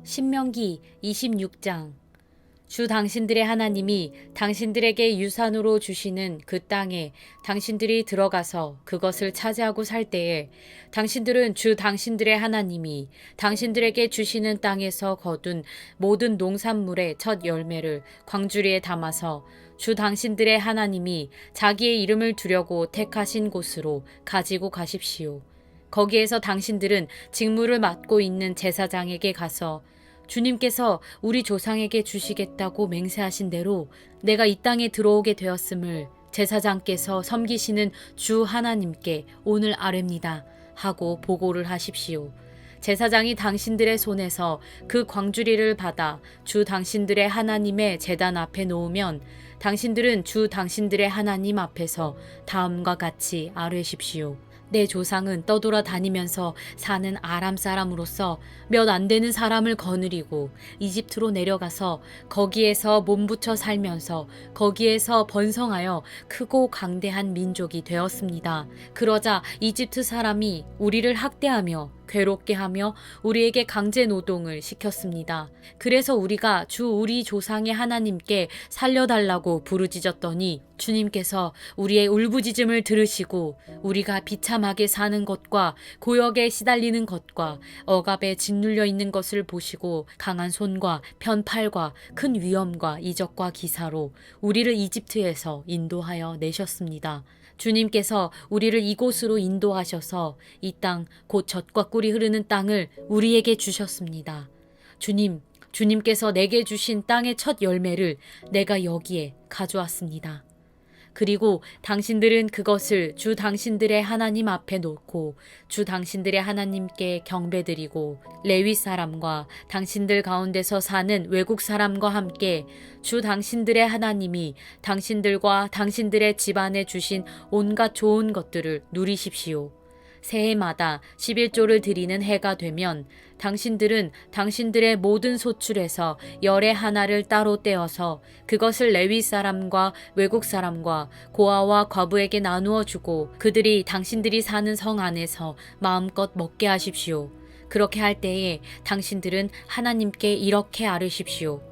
신명기 26장. 주 당신들의 하나님이 당신들에게 유산으로 주시는 그 땅에 당신들이 들어가서 그것을 차지하고 살 때에 당신들은 주 당신들의 하나님이 당신들에게 주시는 땅에서 거둔 모든 농산물의 첫 열매를 광주리에 담아서 주 당신들의 하나님이 자기의 이름을 두려고 택하신 곳으로 가지고 가십시오. 거기에서 당신들은 직무를 맡고 있는 제사장에게 가서 주님께서 우리 조상에게 주시겠다고 맹세하신 대로 내가 이 땅에 들어오게 되었음을 제사장께서 섬기시는 주 하나님께 오늘 아뢰입니다 하고 보고를 하십시오. 제사장이 당신들의 손에서 그 광주리를 받아 주 당신들의 하나님의 제단 앞에 놓으면 당신들은 주 당신들의 하나님 앞에서 다음과 같이 아뢰십시오. 내 조상은 떠돌아 다니면서 사는 아람 사람으로서 몇 안 되는 사람을 거느리고 이집트로 내려가서 거기에서 몸부쳐 살면서 거기에서 번성하여 크고 강대한 민족이 되었습니다. 그러자 이집트 사람이 우리를 학대하며 괴롭게 하며 우리에게 강제 노동을 시켰습니다. 그래서 우리가 주 우리 조상의 하나님께 살려달라고 부르짖었더니 주님께서 우리의 울부짖음을 들으시고 우리가 비참하게 사는 것과 고역에 시달리는 것과 억압에 짓눌려 있는 것을 보시고 강한 손과 편팔과 큰 위험과 이적과 기사로 우리를 이집트에서 인도하여 내셨습니다. 주님께서 우리를 이곳으로 인도하셔서 이 땅 곧 젖과 꿀이 흐르는 땅을 우리에게 주셨습니다. 주님께서 내게 주신 땅의 첫 열매를 내가 여기에 가져왔습니다. 그리고 당신들은 그것을 주 당신들의 하나님 앞에 놓고 주 당신들의 하나님께 경배드리고 레위 사람과 당신들 가운데서 사는 외국 사람과 함께 주 당신들의 하나님이 당신들과 당신들의 집안에 주신 온갖 좋은 것들을 누리십시오. 새해마다 11조를 드리는 해가 되면 당신들은 당신들의 모든 소출에서 열의 하나를 따로 떼어서 그것을 레위 사람과 외국 사람과 고아와 과부에게 나누어 주고 그들이 당신들이 사는 성 안에서 마음껏 먹게 하십시오. 그렇게 할 때에 당신들은 하나님께 이렇게 아뢰십시오.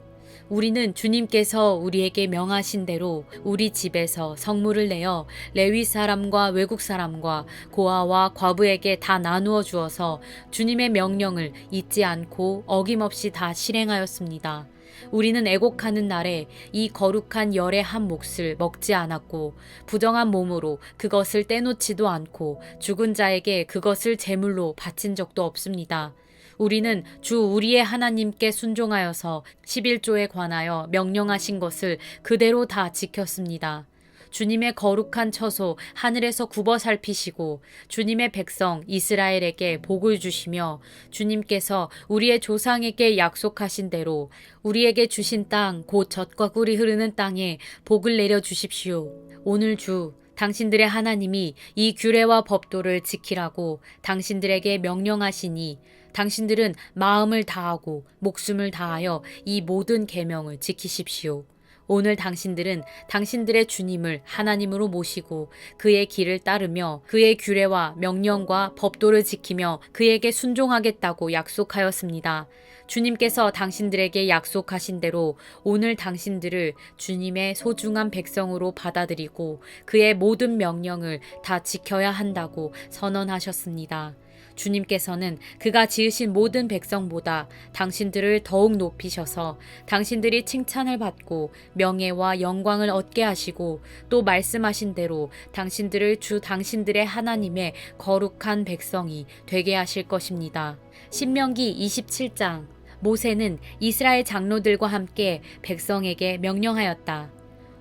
우리는 주님께서 우리에게 명하신 대로 우리 집에서 성물을 내어 레위 사람과 외국 사람과 고아와 과부에게 다 나누어 주어서 주님의 명령을 잊지 않고 어김없이 다 실행하였습니다. 우리는 애곡하는 날에 이 거룩한 열의 한 몫을 먹지 않았고 부정한 몸으로 그것을 떼놓지도 않고 죽은 자에게 그것을 제물로 바친 적도 없습니다. 우리는 주 우리의 하나님께 순종하여서 11조에 관하여 명령하신 것을 그대로 다 지켰습니다. 주님의 거룩한 처소 하늘에서 굽어 살피시고 주님의 백성 이스라엘에게 복을 주시며 주님께서 우리의 조상에게 약속하신 대로 우리에게 주신 땅 곧 젖과 꿀이 흐르는 땅에 복을 내려 주십시오. 오늘 주 당신들의 하나님이 이 규례와 법도를 지키라고 당신들에게 명령하시니 당신들은 마음을 다하고 목숨을 다하여 이 모든 계명을 지키십시오. 오늘 당신들은 당신들의 주님을 하나님으로 모시고 그의 길을 따르며 그의 규례와 명령과 법도를 지키며 그에게 순종하겠다고 약속하였습니다. 주님께서 당신들에게 약속하신 대로 오늘 당신들을 주님의 소중한 백성으로 받아들이고 그의 모든 명령을 다 지켜야 한다고 선언하셨습니다. 주님께서는 그가 지으신 모든 백성보다 당신들을 더욱 높이셔서 당신들이 칭찬을 받고 명예와 영광을 얻게 하시고 또 말씀하신 대로 당신들을 주 당신들의 하나님의 거룩한 백성이 되게 하실 것입니다. 신명기 27장. 모세는 이스라엘 장로들과 함께 백성에게 명령하였다.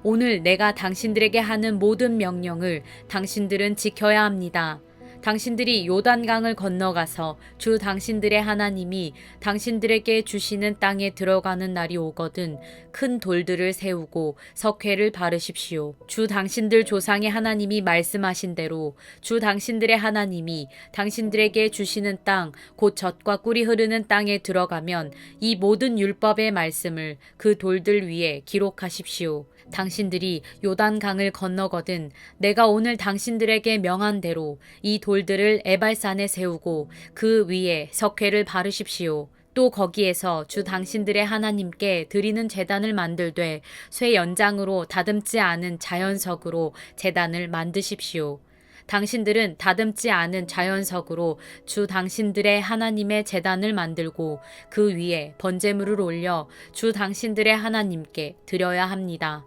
오늘 내가 당신들에게 하는 모든 명령을 당신들은 지켜야 합니다. 당신들이 요단강을 건너가서 주 당신들의 하나님이 당신들에게 주시는 땅에 들어가는 날이 오거든 큰 돌들을 세우고 석회를 바르십시오. 주 당신들 조상의 하나님이 말씀하신 대로 주 당신들의 하나님이 당신들에게 주시는 땅 곧 젖과 꿀이 흐르는 땅에 들어가면 이 모든 율법의 말씀을 그 돌들 위에 기록하십시오. 당신들이 요단강을 건너거든 내가 오늘 당신들에게 명한 대로 이 돌들을 에발산에 세우고 그 위에 석회를 바르십시오. 또 거기에서 주 당신들의 하나님께 드리는 제단을 만들되 쇠 연장으로 다듬지 않은 자연석으로 제단을 만드십시오. 당신들은 다듬지 않은 자연석으로 주 당신들의 하나님의 제단을 만들고 그 위에 번제물을 올려 주 당신들의 하나님께 드려야 합니다.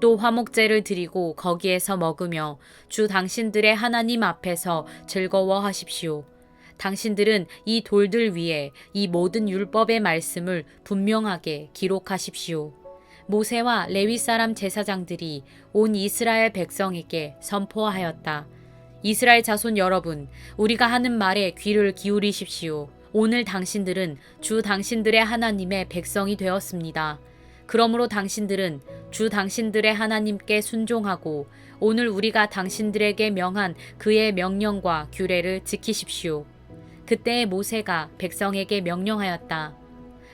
또 화목제를 드리고 거기에서 먹으며 주 당신들의 하나님 앞에서 즐거워하십시오. 당신들은 이 돌들 위에 이 모든 율법의 말씀을 분명하게 기록하십시오. 모세와 레위 사람 제사장들이 온 이스라엘 백성에게 선포하였다. 이스라엘 자손 여러분, 우리가 하는 말에 귀를 기울이십시오. 오늘 당신들은 주 당신들의 하나님의 백성이 되었습니다. 그러므로 당신들은 주 당신들의 하나님께 순종하고 오늘 우리가 당신들에게 명한 그의 명령과 규례를 지키십시오. 그때 모세가 백성에게 명령하였다.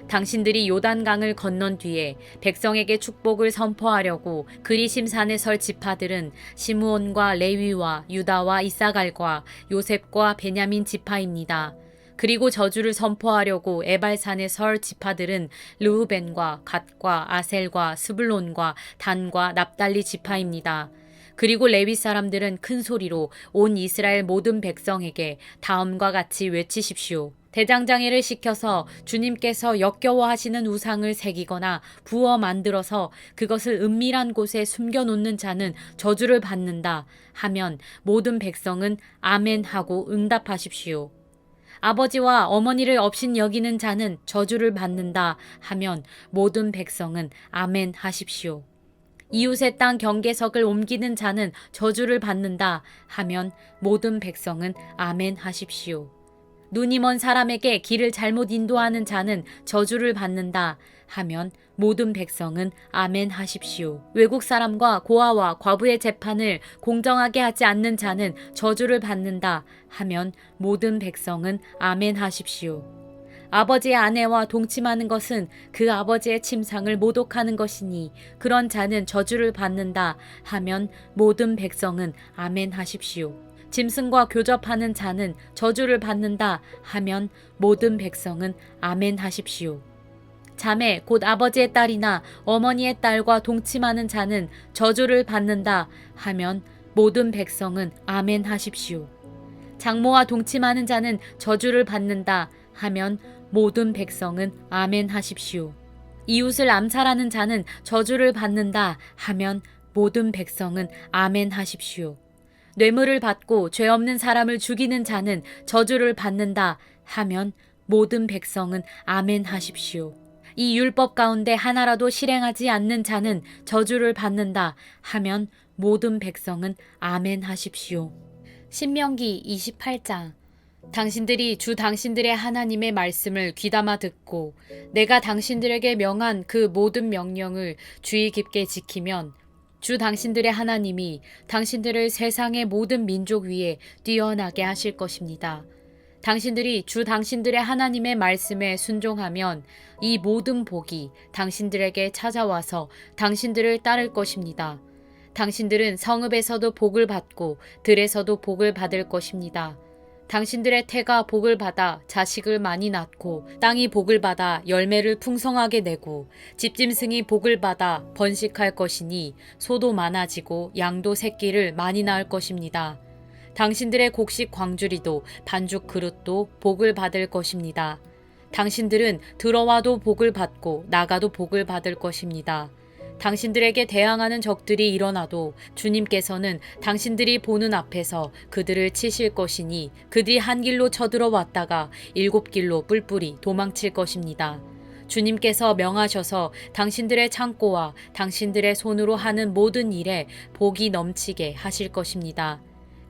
당신들이 요단강을 건넌 뒤에 백성에게 축복을 선포하려고 그리심산에 설 지파들은 시므온과 레위와 유다와 이사갈과 요셉과 베냐민 지파입니다. 그리고 저주를 선포하려고 에발산에 설 지파들은 르우벤과 갓과 아셀과 스불론과 단과 납달리 지파입니다. 그리고 레위 사람들은 큰 소리로 온 이스라엘 모든 백성에게 다음과 같이 외치십시오. 대장장이를 시켜서 주님께서 역겨워하시는 우상을 새기거나 부어 만들어서 그것을 은밀한 곳에 숨겨놓는 자는 저주를 받는다 하면 모든 백성은 아멘 하고 응답하십시오. 아버지와 어머니를 업신 여기는 자는 저주를 받는다 하면 모든 백성은 아멘 하십시오. 이웃의 땅 경계석을 옮기는 자는 저주를 받는다 하면 모든 백성은 아멘 하십시오. 눈이 먼 사람에게 길을 잘못 인도하는 자는 저주를 받는다 하면 모든 백성은 아멘 하십시오. 외국 사람과 고아와 과부의 재판을 공정하게 하지 않는 자는 저주를 받는다 하면 모든 백성은 아멘 하십시오. 아버지의 아내와 동침하는 것은 그 아버지의 침상을 모독하는 것이니 그런 자는 저주를 받는다 하면 모든 백성은 아멘 하십시오. 짐승과 교접하는 자는 저주를 받는다 하면 모든 백성은 아멘 하십시오. 자매 곧 아버지의 딸이나 어머니의 딸과 동침하는 자는 저주를 받는다 하면 모든 백성은 아멘 하십시오. 장모와 동침하는 자는 저주를 받는다 하면 모든 백성은 아멘 하십시오. 이웃을 암살하는 자는 저주를 받는다 하면 모든 백성은 아멘 하십시오. 뇌물을 받고 죄 없는 사람을 죽이는 자는 저주를 받는다 하면 모든 백성은 아멘 하십시오. 이 율법 가운데 하나라도 실행하지 않는 자는 저주를 받는다 하면 모든 백성은 아멘 하십시오. 신명기 28장. 당신들이 주 당신들의 하나님의 말씀을 귀담아 듣고 내가 당신들에게 명한 그 모든 명령을 주의 깊게 지키면 주 당신들의 하나님이 당신들을 세상의 모든 민족 위에 뛰어나게 하실 것입니다. 당신들이 주 당신들의 하나님의 말씀에 순종하면 이 모든 복이 당신들에게 찾아와서 당신들을 따를 것입니다. 당신들은 성읍에서도 복을 받고 들에서도 복을 받을 것입니다. 당신들의 태가 복을 받아 자식을 많이 낳고 땅이 복을 받아 열매를 풍성하게 내고 집짐승이 복을 받아 번식할 것이니 소도 많아지고 양도 새끼를 많이 낳을 것입니다. 당신들의 곡식 광주리도 반죽 그릇도 복을 받을 것입니다. 당신들은 들어와도 복을 받고 나가도 복을 받을 것입니다. 당신들에게 대항하는 적들이 일어나도 주님께서는 당신들이 보는 앞에서 그들을 치실 것이니 그들이 한 길로 쳐들어왔다가 7길로 뿔뿔이 도망칠 것입니다. 주님께서 명하셔서 당신들의 창고와 당신들의 손으로 하는 모든 일에 복이 넘치게 하실 것입니다.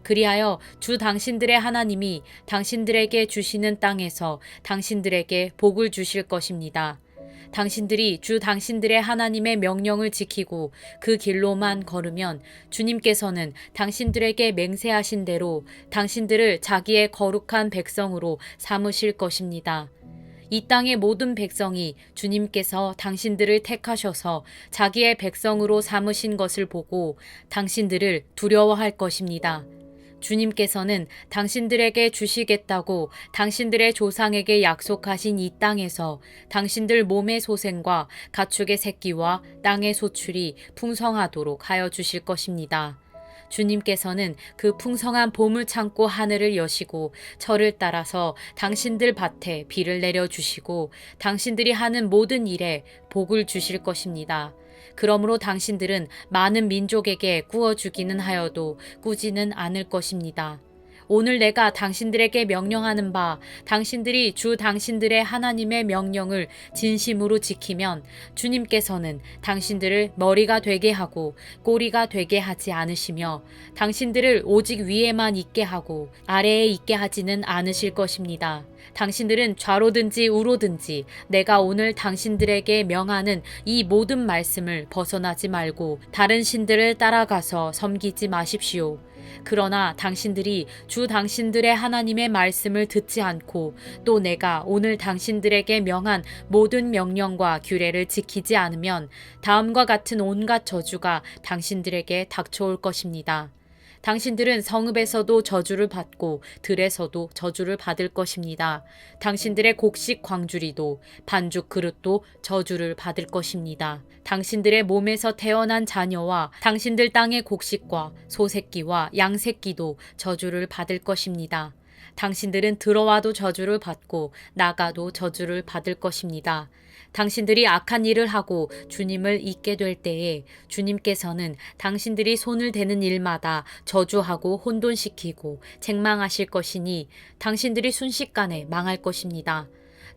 그리하여 주 당신들의 하나님이 당신들에게 주시는 땅에서 당신들에게 복을 주실 것입니다. 당신들이 주 당신들의 하나님의 명령을 지키고 그 길로만 걸으면 주님께서는 당신들에게 맹세하신 대로 당신들을 자기의 거룩한 백성으로 삼으실 것입니다. 이 땅의 모든 백성이 주님께서 당신들을 택하셔서 자기의 백성으로 삼으신 것을 보고 당신들을 두려워할 것입니다. 주님께서는 당신들에게 주시겠다고 당신들의 조상에게 약속하신 이 땅에서 당신들 몸의 소생과 가축의 새끼와 땅의 소출이 풍성하도록 하여 주실 것입니다. 주님께서는 그 풍성한 봄을 참고 하늘을 여시고 저를 따라서 당신들 밭에 비를 내려 주시고 당신들이 하는 모든 일에 복을 주실 것입니다. 그러므로 당신들은 많은 민족에게 꾸어 주기는 하여도 꾸지는 않을 것입니다. 오늘 내가 당신들에게 명령하는 바 당신들이 주 당신들의 하나님의 명령을 진심으로 지키면 주님께서는 당신들을 머리가 되게 하고 꼬리가 되게 하지 않으시며 당신들을 오직 위에만 있게 하고 아래에 있게 하지는 않으실 것입니다. 당신들은 좌로든지 우로든지 내가 오늘 당신들에게 명하는 이 모든 말씀을 벗어나지 말고 다른 신들을 따라가서 섬기지 마십시오. 그러나 당신들이 주 당신들의 하나님의 말씀을 듣지 않고 또 내가 오늘 당신들에게 명한 모든 명령과 규례를 지키지 않으면 다음과 같은 온갖 저주가 당신들에게 닥쳐올 것입니다. 당신들은 성읍에서도 저주를 받고 들에서도 저주를 받을 것입니다. 당신들의 곡식 광주리도 반죽 그릇도 저주를 받을 것입니다. 당신들의 몸에서 태어난 자녀와 당신들 땅의 곡식과 소새끼와 양새끼도 저주를 받을 것입니다. 당신들은 들어와도 저주를 받고 나가도 저주를 받을 것입니다. 당신들이 악한 일을 하고 주님을 잊게 될 때에 주님께서는 당신들이 손을 대는 일마다 저주하고 혼돈시키고 책망하실 것이니 당신들이 순식간에 망할 것입니다.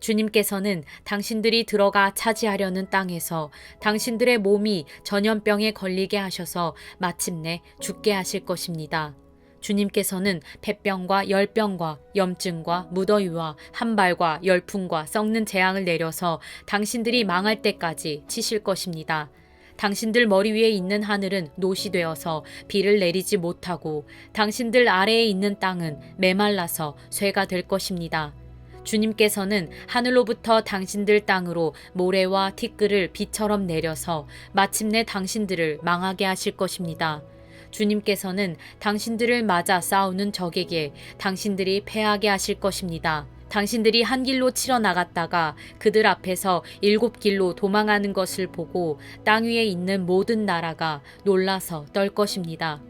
주님께서는 당신들이 들어가 차지하려는 땅에서 당신들의 몸이 전염병에 걸리게 하셔서 마침내 죽게 하실 것입니다. 주님께서는 폐병과 열병과 염증과 무더위와 한발과 열풍과 썩는 재앙을 내려서 당신들이 망할 때까지 치실 것입니다. 당신들 머리 위에 있는 하늘은 노시 되어서 비를 내리지 못하고 당신들 아래에 있는 땅은 메말라서 쇠가 될 것입니다. 주님께서는 하늘로부터 당신들 땅으로 모래와 티끌을 비처럼 내려서 마침내 당신들을 망하게 하실 것입니다. 주님께서는 당신들을 맞아 싸우는 적에게 당신들이 패하게 하실 것입니다. 당신들이 한 길로 치러 나갔다가 그들 앞에서 7길로 도망하는 것을 보고 땅 위에 있는 모든 나라가 놀라서 떨 것입니다.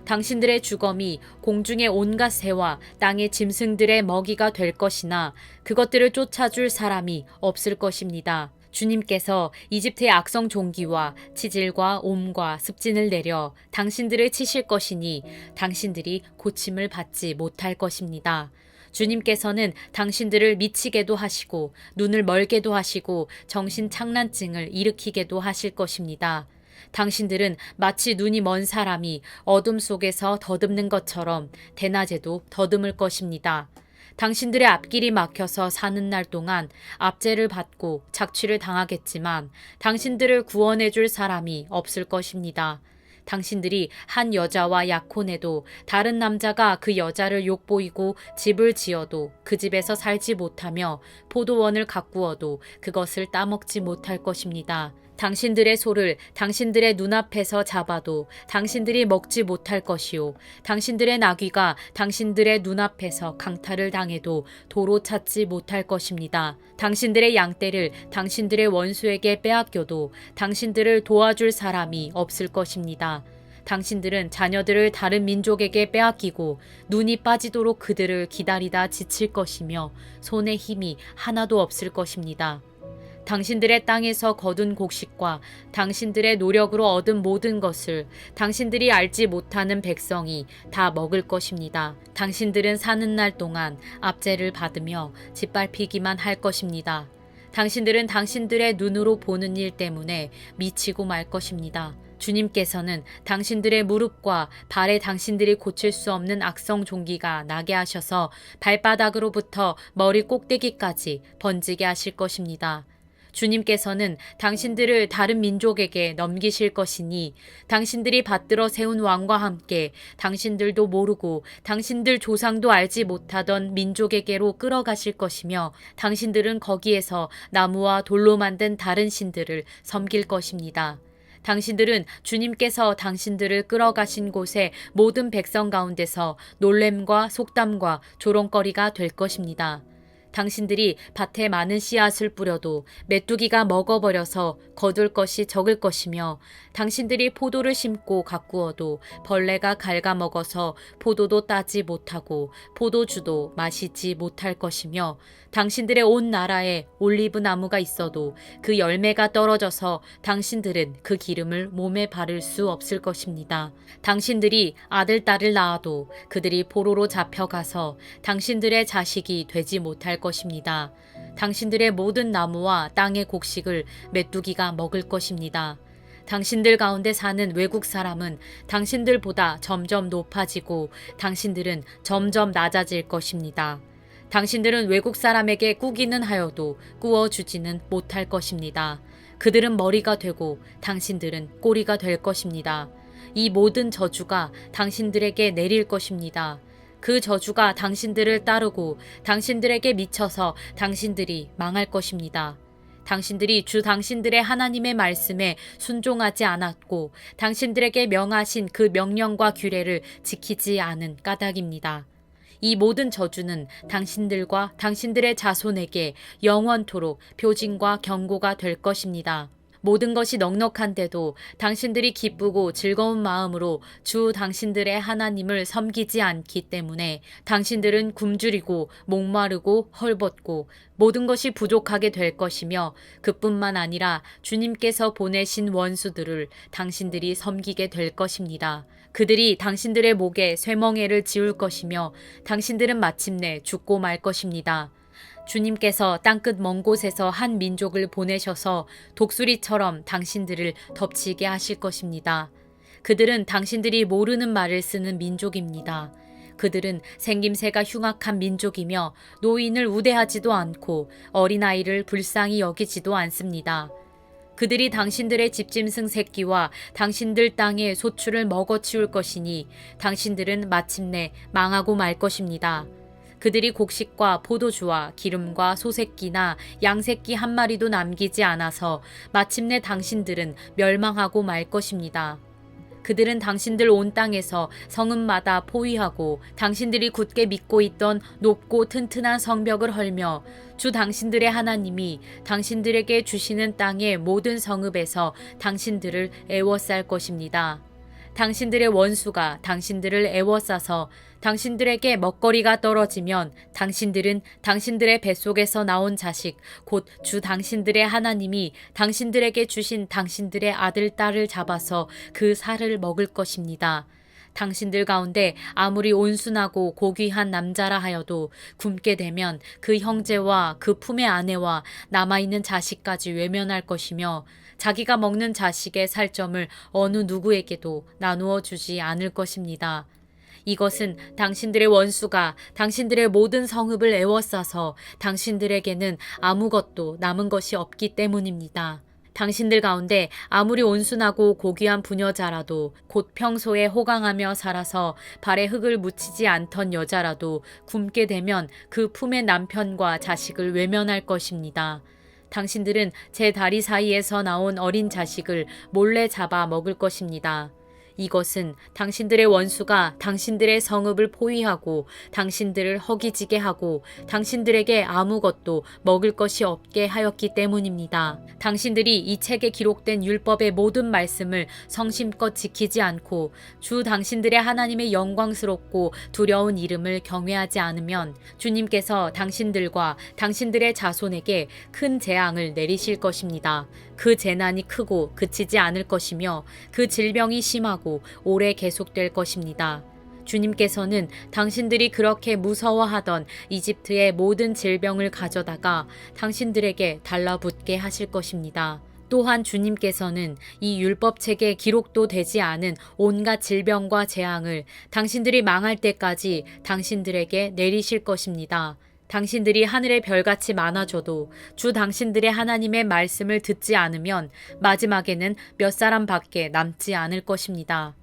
당신들의 주검이 공중의 온갖 새와 땅의 짐승들의 먹이가 될 것이나 그것들을 쫓아줄 사람이 없을 것입니다. 주님께서 이집트의 악성 종기와 치질과 옴과 습진을 내려 당신들을 치실 것이니 당신들이 고침을 받지 못할 것입니다. 주님께서는 당신들을 미치게도 하시고 눈을 멀게도 하시고 정신착란증을 일으키게도 하실 것입니다. 당신들은 마치 눈이 먼 사람이 어둠 속에서 더듬는 것처럼 대낮에도 더듬을 것입니다. 당신들의 앞길이 막혀서 사는 날 동안 압제를 받고 착취를 당하겠지만 당신들을 구원해 줄 사람이 없을 것입니다. 당신들이 한 여자와 약혼해도 다른 남자가 그 여자를 욕보이고 집을 지어도 그 집에서 살지 못하며 포도원을 가꾸어도 그것을 따먹지 못할 것입니다. 당신들의 소를 당신들의 눈앞에서 잡아도 당신들이 먹지 못할 것이요 당신들의 나귀가 당신들의 눈앞에서 강탈을 당해도 도로 찾지 못할 것입니다. 당신들의 양떼를 당신들의 원수에게 빼앗겨도 당신들을 도와줄 사람이 없을 것입니다. 당신들은 자녀들을 다른 민족에게 빼앗기고 눈이 빠지도록 그들을 기다리다 지칠 것이며 손에 힘이 하나도 없을 것입니다. 당신들의 땅에서 거둔 곡식과 당신들의 노력으로 얻은 모든 것을 당신들이 알지 못하는 백성이 다 먹을 것입니다. 당신들은 사는 날 동안 압제를 받으며 짓밟히기만 할 것입니다. 당신들은 당신들의 눈으로 보는 일 때문에 미치고 말 것입니다. 주님께서는 당신들의 무릎과 발에 당신들이 고칠 수 없는 악성 종기가 나게 하셔서 발바닥으로부터 머리 꼭대기까지 번지게 하실 것입니다. 주님께서는 당신들을 다른 민족에게 넘기실 것이니 당신들이 받들어 세운 왕과 함께 당신들도 모르고 당신들 조상도 알지 못하던 민족에게로 끌어가실 것이며 당신들은 거기에서 나무와 돌로 만든 다른 신들을 섬길 것입니다. 당신들은 주님께서 당신들을 끌어가신 곳의 모든 백성 가운데서 놀램과 속담과 조롱거리가 될 것입니다. 당신들이 밭에 많은 씨앗을 뿌려도 메뚜기가 먹어버려서 거둘 것이 적을 것이며 당신들이 포도를 심고 가꾸어도 벌레가 갉아먹어서 포도도 따지 못하고 포도주도 마시지 못할 것이며 당신들의 온 나라에 올리브 나무가 있어도 그 열매가 떨어져서 당신들은 그 기름을 몸에 바를 수 없을 것입니다. 당신들이 아들, 딸을 낳아도 그들이 포로로 잡혀가서 당신들의 자식이 되지 못할 것입니다. 당신들의 모든 나무와 땅의 곡식을 메뚜기가 먹을 것입니다. 당신들 가운데 사는 외국 사람은 당신들보다 점점 높아지고 당신들은 점점 낮아질 것입니다. 당신들은 외국 사람에게 꾸기는 하여도 꾸어주지는 못할 것입니다. 그들은 머리가 되고 당신들은 꼬리가 될 것입니다. 이 모든 저주가 당신들에게 내릴 것입니다. 그 저주가 당신들을 따르고 당신들에게 미쳐서 당신들이 망할 것입니다. 당신들이 주 당신들의 하나님의 말씀에 순종하지 않았고 당신들에게 명하신 그 명령과 규례를 지키지 않은 까닭입니다. 이 모든 저주는 당신들과 당신들의 자손에게 영원토록 표징과 경고가 될 것입니다. 모든 것이 넉넉한데도 당신들이 기쁘고 즐거운 마음으로 주 당신들의 하나님을 섬기지 않기 때문에 당신들은 굶주리고 목마르고 헐벗고 모든 것이 부족하게 될 것이며 그뿐만 아니라 주님께서 보내신 원수들을 당신들이 섬기게 될 것입니다. 그들이 당신들의 목에 쇠멍에를 지울 것이며 당신들은 마침내 죽고 말 것입니다. 주님께서 땅끝 먼 곳에서 한 민족을 보내셔서 독수리처럼 당신들을 덮치게 하실 것입니다. 그들은 당신들이 모르는 말을 쓰는 민족입니다. 그들은 생김새가 흉악한 민족이며 노인을 우대하지도 않고 어린아이를 불쌍히 여기지도 않습니다. 그들이 당신들의 집짐승 새끼와 당신들 땅의 소출을 먹어치울 것이니 당신들은 마침내 망하고 말 것입니다. 그들이 곡식과 포도주와 기름과 소새끼나 양새끼 한 마리도 남기지 않아서 마침내 당신들은 멸망하고 말 것입니다. 그들은 당신들 온 땅에서 성읍마다 포위하고 당신들이 굳게 믿고 있던 높고 튼튼한 성벽을 헐며 주 당신들의 하나님이 당신들에게 주시는 땅의 모든 성읍에서 당신들을 애워쌀 것입니다. 당신들의 원수가 당신들을 애워싸서 당신들에게 먹거리가 떨어지면 당신들은 당신들의 뱃속에서 나온 자식 곧 주 당신들의 하나님이 당신들에게 주신 당신들의 아들 딸을 잡아서 그 살을 먹을 것입니다. 당신들 가운데 아무리 온순하고 고귀한 남자라 하여도 굶게 되면 그 형제와 그 품의 아내와 남아있는 자식까지 외면할 것이며 자기가 먹는 자식의 살점을 어느 누구에게도 나누어 주지 않을 것입니다. 이것은 당신들의 원수가 당신들의 모든 성읍을 애워싸서 당신들에게는 아무것도 남은 것이 없기 때문입니다. 당신들 가운데 아무리 온순하고 고귀한 부녀자라도 곧 평소에 호강하며 살아서 발에 흙을 묻히지 않던 여자라도 굶게 되면 그 품의 남편과 자식을 외면할 것입니다. 당신들은 제 다리 사이에서 나온 어린 자식을 몰래 잡아 먹을 것입니다. 이것은 당신들의 원수가 당신들의 성읍을 포위하고 당신들을 허기지게 하고 당신들에게 아무것도 먹을 것이 없게 하였기 때문입니다. 당신들이 이 책에 기록된 율법의 모든 말씀을 성심껏 지키지 않고 주 당신들의 하나님의 영광스럽고 두려운 이름을 경외하지 않으면 주님께서 당신들과 당신들의 자손에게 큰 재앙을 내리실 것입니다. 그 재난이 크고 그치지 않을 것이며 그 질병이 심하고 오래 계속될 것입니다. 주님께서는 당신들이 그렇게 무서워하던 이집트의 모든 질병을 가져다가 당신들에게 달라붙게 하실 것입니다. 또한 주님께서는 이 율법책에 기록도 되지 않은 온갖 질병과 재앙을 당신들이 망할 때까지 당신들에게 내리실 것입니다. 당신들이 하늘의 별같이 많아져도 주 당신들의 하나님의 말씀을 듣지 않으면 마지막에는 몇 사람밖에 남지 않을 것입니다.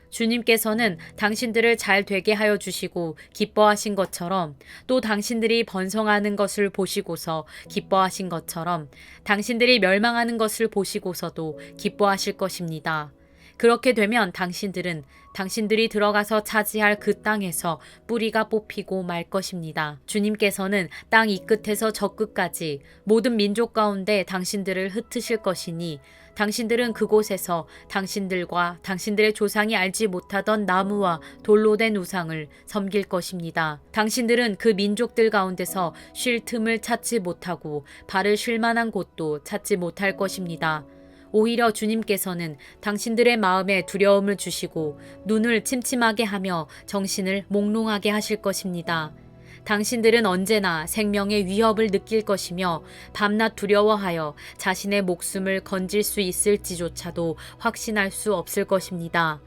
주님께서는 당신들을 잘 되게 하여 주시고 기뻐하신 것처럼 또 당신들이 번성하는 것을 보시고서 기뻐하신 것처럼 당신들이 멸망하는 것을 보시고서도 기뻐하실 것입니다. 그렇게 되면 당신들은 당신들이 들어가서 차지할 그 땅에서 뿌리가 뽑히고 말 것입니다. 주님께서는 땅 이 끝에서 저 끝까지 모든 민족 가운데 당신들을 흩으실 것이니 당신들은 그곳에서 당신들과 당신들의 조상이 알지 못하던 나무와 돌로 된 우상을 섬길 것입니다. 당신들은 그 민족들 가운데서 쉴 틈을 찾지 못하고 발을 쉴 만한 곳도 찾지 못할 것입니다. 오히려 주님께서는 당신들의 마음에 두려움을 주시고 눈을 침침하게 하며 정신을 몽롱하게 하실 것입니다. 당신들은 언제나 생명의 위협을 느낄 것이며 밤낮 두려워하여 자신의 목숨을 건질 수 있을지조차도 확신할 수 없을 것입니다.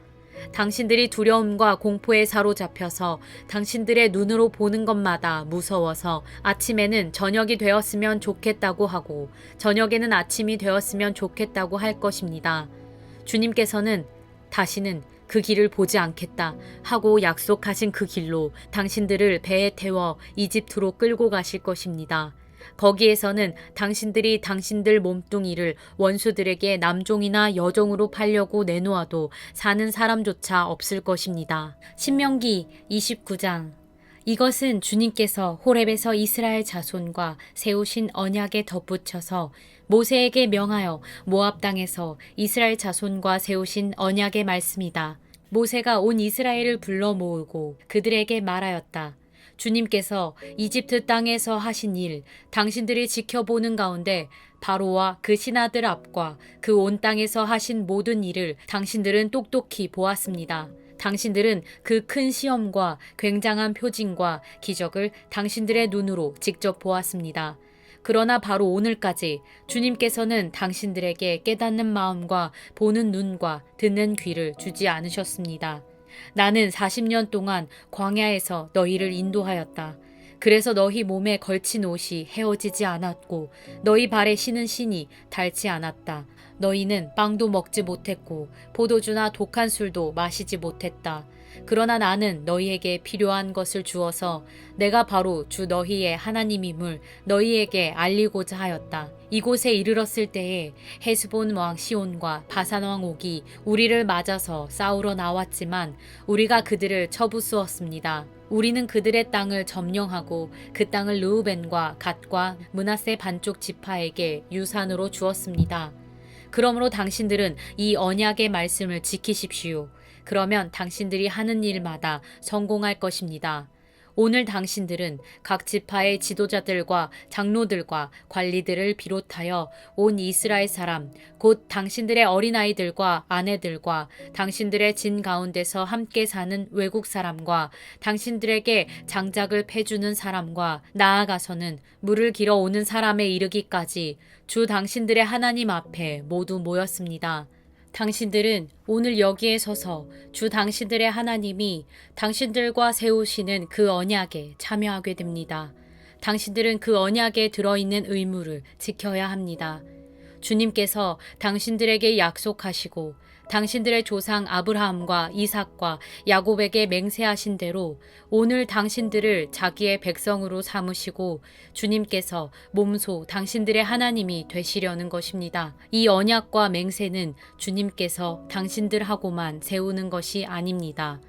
당신들이 두려움과 공포에 사로잡혀서 당신들의 눈으로 보는 것마다 무서워서 아침에는 저녁이 되었으면 좋겠다고 하고 저녁에는 아침이 되었으면 좋겠다고 할 것입니다. 주님께서는 다시는 그 길을 보지 않겠다 하고 약속하신 그 길로 당신들을 배에 태워 이집트로 끌고 가실 것입니다. 거기에서는 당신들이 당신들 몸뚱이를 원수들에게 남종이나 여종으로 팔려고 내놓아도 사는 사람조차 없을 것입니다. 신명기 29장. 이것은 주님께서 호렙에서 이스라엘 자손과 세우신 언약에 덧붙여서 모세에게 명하여 모압 땅에서 이스라엘 자손과 세우신 언약의 말씀이다. 모세가 온 이스라엘을 불러 모으고 그들에게 말하였다. 주님께서 이집트 땅에서 하신 일, 당신들이 지켜보는 가운데 바로와 그 신하들 앞과 그 온 땅에서 하신 모든 일을 당신들은 똑똑히 보았습니다. 당신들은 그 큰 시험과 굉장한 표징과 기적을 당신들의 눈으로 직접 보았습니다. 그러나 바로 오늘까지 주님께서는 당신들에게 깨닫는 마음과 보는 눈과 듣는 귀를 주지 않으셨습니다. 나는 40년 동안 광야에서 너희를 인도하였다. 그래서 너희 몸에 걸친 옷이 헤어지지 않았고 너희 발에 신은 신이 닳지 않았다. 너희는 빵도 먹지 못했고 포도주나 독한 술도 마시지 못했다. 그러나 나는 너희에게 필요한 것을 주어서 내가 바로 주 너희의 하나님임을 너희에게 알리고자 하였다. 이곳에 이르렀을 때에 헤스본 왕 시온과 바산 왕 옥이 우리를 맞아서 싸우러 나왔지만 우리가 그들을 쳐부수었습니다. 우리는 그들의 땅을 점령하고 그 땅을 르우벤과 갓과 므낫세 반쪽 지파에게 유산으로 주었습니다. 그러므로 당신들은 이 언약의 말씀을 지키십시오. 그러면 당신들이 하는 일마다 성공할 것입니다. 오늘 당신들은 각 지파의 지도자들과 장로들과 관리들을 비롯하여 온 이스라엘 사람, 곧 당신들의 어린아이들과 아내들과 당신들의 진 가운데서 함께 사는 외국 사람과 당신들에게 장작을 패주는 사람과 나아가서는 물을 길어 오는 사람에 이르기까지 주 당신들의 하나님 앞에 모두 모였습니다. 당신들은 오늘 여기에 서서 주 당신들의 하나님이 당신들과 세우시는 그 언약에 참여하게 됩니다. 당신들은 그 언약에 들어있는 의무를 지켜야 합니다. 주님께서 당신들에게 약속하시고 당신들의 조상 아브라함과 이삭과 야곱에게 맹세하신 대로 오늘 당신들을 자기의 백성으로 삼으시고 주님께서 몸소 당신들의 하나님이 되시려는 것입니다. 이 언약과 맹세는 주님께서 당신들하고만 세우는 것이 아닙니다.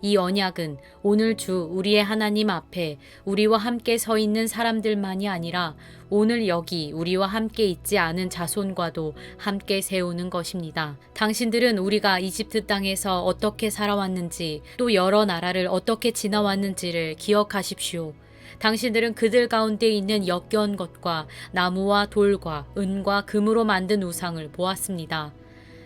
이 언약은 오늘 주 우리의 하나님 앞에 우리와 함께 서 있는 사람들만이 아니라 오늘 여기 우리와 함께 있지 않은 자손과도 함께 세우는 것입니다. 당신들은 우리가 이집트 땅에서 어떻게 살아왔는지 또 여러 나라를 어떻게 지나왔는지를 기억하십시오. 당신들은 그들 가운데 있는 역겨운 것과 나무와 돌과 은과 금으로 만든 우상을 보았습니다.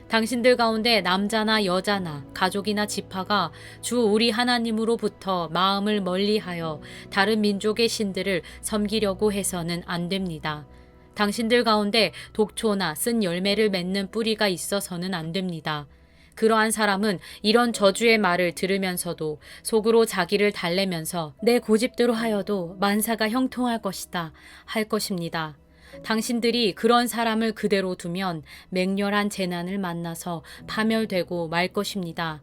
당신들 가운데 남자나 여자나 가족이나 지파가 주 우리 하나님으로부터 마음을 멀리하여 다른 민족의 신들을 섬기려고 해서는 안 됩니다. 당신들 가운데 독초나 쓴 열매를 맺는 뿌리가 있어서는 안 됩니다. 그러한 사람은 이런 저주의 말을 들으면서도 속으로 자기를 달래면서 내 고집대로 하여도 만사가 형통할 것이다 할 것입니다. 당신들이 그런 사람을 그대로 두면 맹렬한 재난을 만나서 파멸되고 말 것입니다.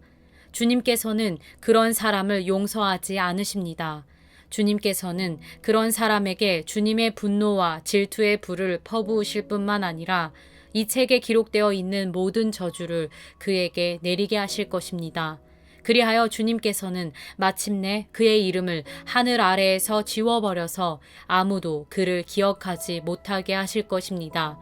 주님께서는 그런 사람을 용서하지 않으십니다. 주님께서는 그런 사람에게 주님의 분노와 질투의 불을 퍼부으실 뿐만 아니라 이 책에 기록되어 있는 모든 저주를 그에게 내리게 하실 것입니다. 그리하여 주님께서는 마침내 그의 이름을 하늘 아래에서 지워버려서 아무도 그를 기억하지 못하게 하실 것입니다.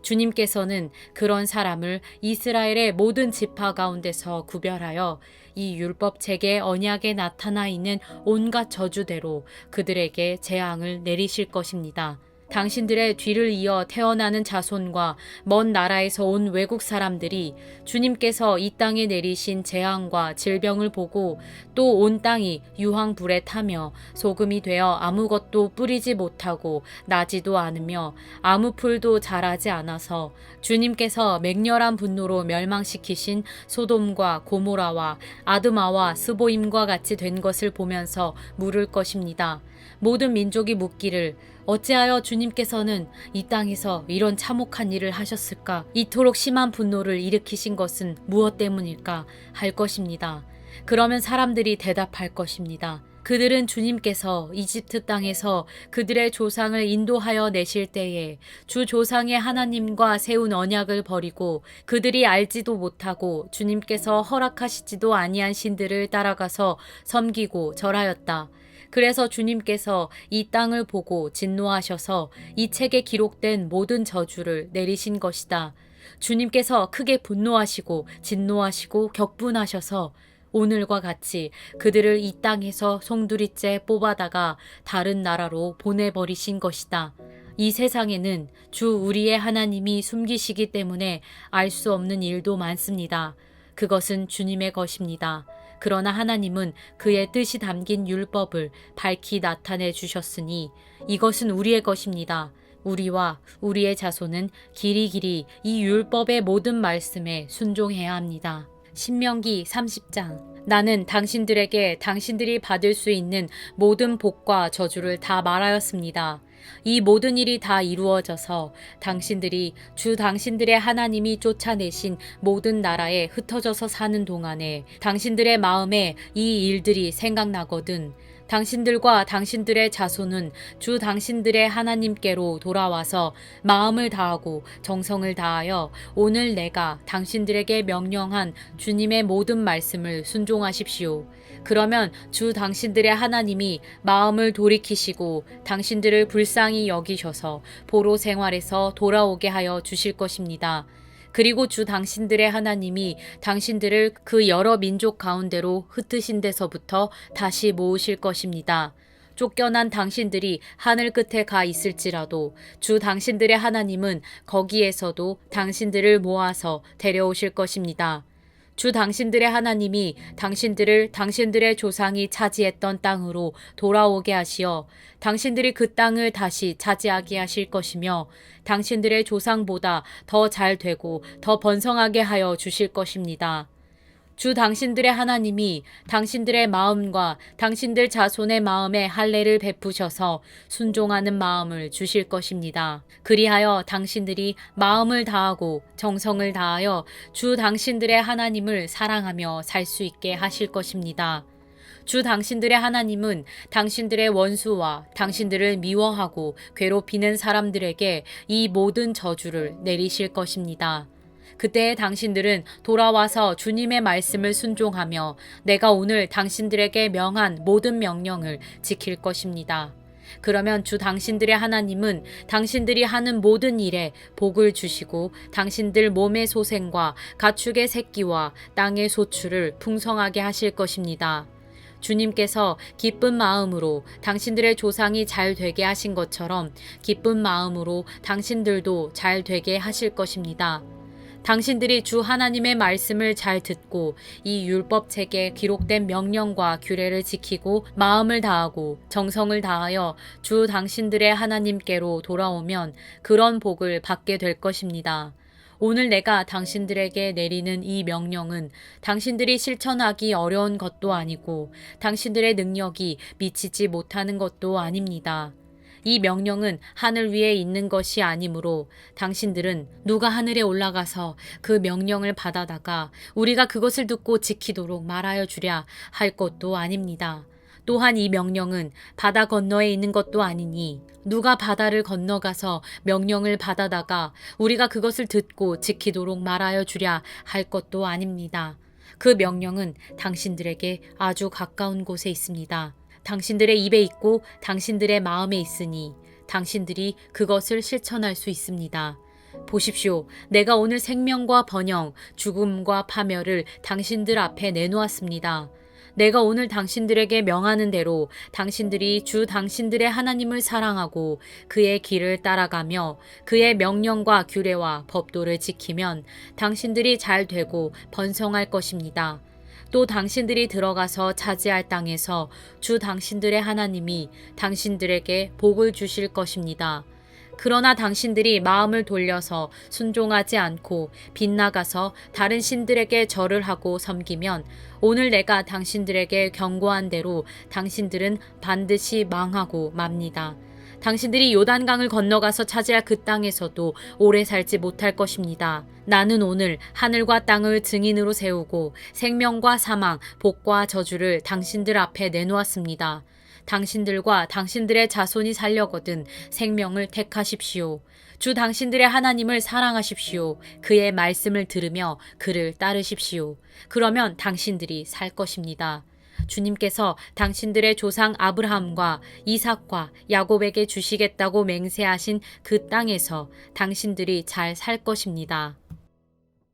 주님께서는 그런 사람을 이스라엘의 모든 지파 가운데서 구별하여 이 율법책의 언약에 나타나 있는 온갖 저주대로 그들에게 재앙을 내리실 것입니다. 당신들의 뒤를 이어 태어나는 자손과 먼 나라에서 온 외국 사람들이 주님께서 이 땅에 내리신 재앙과 질병을 보고 또 온 땅이 유황불에 타며 소금이 되어 아무것도 뿌리지 못하고 나지도 않으며 아무 풀도 자라지 않아서 주님께서 맹렬한 분노로 멸망시키신 소돔과 고모라와 아드마와 스보임과 같이 된 것을 보면서 물을 것입니다. 모든 민족이 묻기를 어찌하여 주님께서는 이 땅에서 이런 참혹한 일을 하셨을까? 이토록 심한 분노를 일으키신 것은 무엇 때문일까? 할 것입니다. 그러면 사람들이 대답할 것입니다. 그들은 주님께서 이집트 땅에서 그들의 조상을 인도하여 내실 때에 주 조상의 하나님과 세운 언약을 버리고 그들이 알지도 못하고 주님께서 허락하시지도 아니한 신들을 따라가서 섬기고 절하였다. 그래서 주님께서 이 땅을 보고 진노하셔서 이 책에 기록된 모든 저주를 내리신 것이다. 주님께서 크게 분노하시고 진노하시고 격분하셔서 오늘과 같이 그들을 이 땅에서 송두리째 뽑아다가 다른 나라로 보내버리신 것이다. 이 세상에는 주 우리의 하나님이 숨기시기 때문에 알 수 없는 일도 많습니다. 그것은 주님의 것입니다. 그러나 하나님은 그의 뜻이 담긴 율법을 밝히 나타내 주셨으니 이것은 우리의 것입니다. 우리와 우리의 자손은 길이길이 이 율법의 모든 말씀에 순종해야 합니다. 신명기 30장. 나는 당신들에게 당신들이 받을 수 있는 모든 복과 저주를 다 말하였습니다. 이 모든 일이 다 이루어져서 당신들이 주 당신들의 하나님이 쫓아내신 모든 나라에 흩어져서 사는 동안에 당신들의 마음에 이 일들이 생각나거든. 당신들과 당신들의 자손은 주 당신들의 하나님께로 돌아와서 마음을 다하고 정성을 다하여 오늘 내가 당신들에게 명령한 주님의 모든 말씀을 순종하십시오. 그러면 주 당신들의 하나님이 마음을 돌이키시고 당신들을 불쌍히 여기셔서 포로 생활에서 돌아오게 하여 주실 것입니다. 그리고 주 당신들의 하나님이 당신들을 그 여러 민족 가운데로 흩으신 데서부터 다시 모으실 것입니다. 쫓겨난 당신들이 하늘 끝에 가 있을지라도 주 당신들의 하나님은 거기에서도 당신들을 모아서 데려오실 것입니다. 주 당신들의 하나님이 당신들을 당신들의 조상이 차지했던 땅으로 돌아오게 하시어 당신들이 그 땅을 다시 차지하게 하실 것이며 당신들의 조상보다 더 잘 되고 더 번성하게 하여 주실 것입니다. 주 당신들의 하나님이 당신들의 마음과 당신들 자손의 마음에 할례를 베푸셔서 순종하는 마음을 주실 것입니다. 그리하여 당신들이 마음을 다하고 정성을 다하여 주 당신들의 하나님을 사랑하며 살 수 있게 하실 것입니다. 주 당신들의 하나님은 당신들의 원수와 당신들을 미워하고 괴롭히는 사람들에게 이 모든 저주를 내리실 것입니다. 그때 당신들은 돌아와서 주님의 말씀을 순종하며 내가 오늘 당신들에게 명한 모든 명령을 지킬 것입니다. 그러면 주 당신들의 하나님은 당신들이 하는 모든 일에 복을 주시고 당신들 몸의 소생과 가축의 새끼와 땅의 소출을 풍성하게 하실 것입니다. 주님께서 기쁜 마음으로 당신들의 조상이 잘 되게 하신 것처럼 기쁜 마음으로 당신들도 잘 되게 하실 것입니다. 당신들이 주 하나님의 말씀을 잘 듣고 이 율법책에 기록된 명령과 규례를 지키고 마음을 다하고 정성을 다하여 주 당신들의 하나님께로 돌아오면 그런 복을 받게 될 것입니다. 오늘 내가 당신들에게 내리는 이 명령은 당신들이 실천하기 어려운 것도 아니고 당신들의 능력이 미치지 못하는 것도 아닙니다. 이 명령은 하늘 위에 있는 것이 아니므로 당신들은 누가 하늘에 올라가서 그 명령을 받아다가 우리가 그것을 듣고 지키도록 말하여 주랴 할 것도 아닙니다. 또한 이 명령은 바다 건너에 있는 것도 아니니 누가 바다를 건너가서 명령을 받아다가 우리가 그것을 듣고 지키도록 말하여 주랴 할 것도 아닙니다. 그 명령은 당신들에게 아주 가까운 곳에 있습니다. 당신들의 입에 있고 당신들의 마음에 있으니 당신들이 그것을 실천할 수 있습니다. 보십시오. 내가 오늘 생명과 번영, 죽음과 파멸을 당신들 앞에 내놓았습니다. 내가 오늘 당신들에게 명하는 대로 당신들이 주 당신들의 하나님을 사랑하고 그의 길을 따라가며 그의 명령과 규례와 법도를 지키면 당신들이 잘 되고 번성할 것입니다. 또 당신들이 들어가서 차지할 땅에서 주 당신들의 하나님이 당신들에게 복을 주실 것입니다. 그러나 당신들이 마음을 돌려서 순종하지 않고 빗나가서 다른 신들에게 절을 하고 섬기면 오늘 내가 당신들에게 경고한 대로 당신들은 반드시 망하고 맙니다. 당신들이 요단강을 건너가서 차지할 그 땅에서도 오래 살지 못할 것입니다. 나는 오늘 하늘과 땅을 증인으로 세우고 생명과 사망, 복과 저주를 당신들 앞에 내놓았습니다. 당신들과 당신들의 자손이 살려거든 생명을 택하십시오. 주 당신들의 하나님을 사랑하십시오. 그의 말씀을 들으며 그를 따르십시오. 그러면 당신들이 살 것입니다. 주님께서 당신들의 조상 아브라함과 이삭과 야곱에게 주시겠다고 맹세하신 그 땅에서 당신들이 잘 살 것입니다.